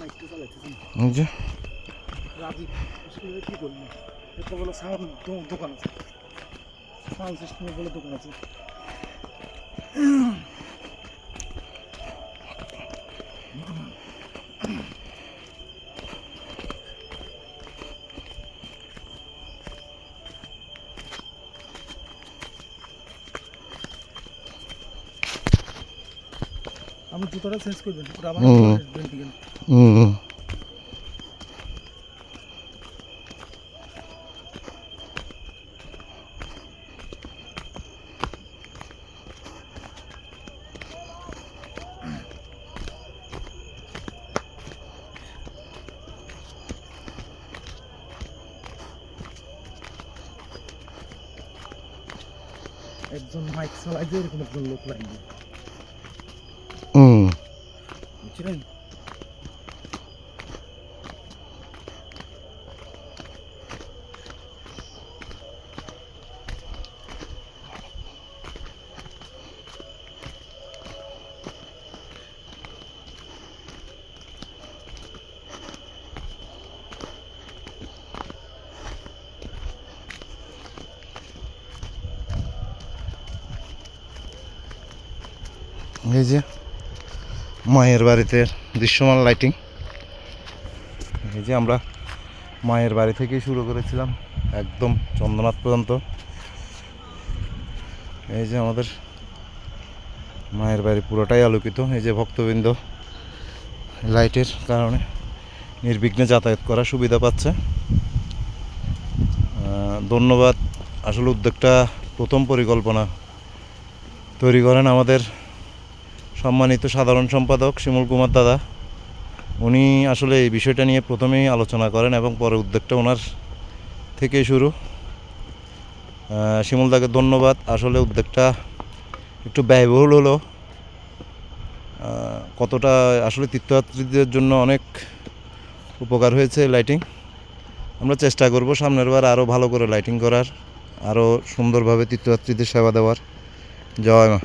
এই যে রাজীব কি করবো, এটা বলে সাউন্ড দোকান আছে, সাউন্ড সিস্টেমের বলে দোকান আছে। আমি জুতোটা চেঞ্জ করবেন, ওরা আবার আসবেন দিকে। একজন মাইক চালায় যে এরকম একজন লোক লাগবে, বুঝলেন? এই যে মায়ের বাড়িতে দৃশ্যমান লাইটিং। এই যে আমরা মায়ের বাড়ি থেকেই শুরু করেছিলাম একদম চন্দ্রনাথ পর্যন্ত। এই যে আমাদের মায়ের বাড়ি পুরোটাই আলোকিত। এই যে ভক্তবৃন্দ লাইটের কারণে নির্বিঘ্নে যাতায়াত করার সুবিধা পাচ্ছে। ধন্যবাদ। আসলে উদ্যোগটা প্রথম পরিকল্পনা তৈরি করেন আমাদের সম্মানিত সাধারণ সম্পাদক শিমুল কুমার দাদা। উনি আসলে এই বিষয়টা নিয়ে প্রথমেই আলোচনা করেন এবং পরে উদ্যোগটা ওনার থেকেই শুরু। শিমুল দাকে ধন্যবাদ। আসলে উদ্যোগটা একটু ব্যয়বহুল হলো, কতটা আসলে তীর্থযাত্রীদের জন্য অনেক উপকার হয়েছে লাইটিং। আমরা চেষ্টা করব সামনের বার আরও ভালো করে লাইটিং করার, আরও সুন্দরভাবে তীর্থযাত্রীদের সেবা দেওয়ার। জয় মা।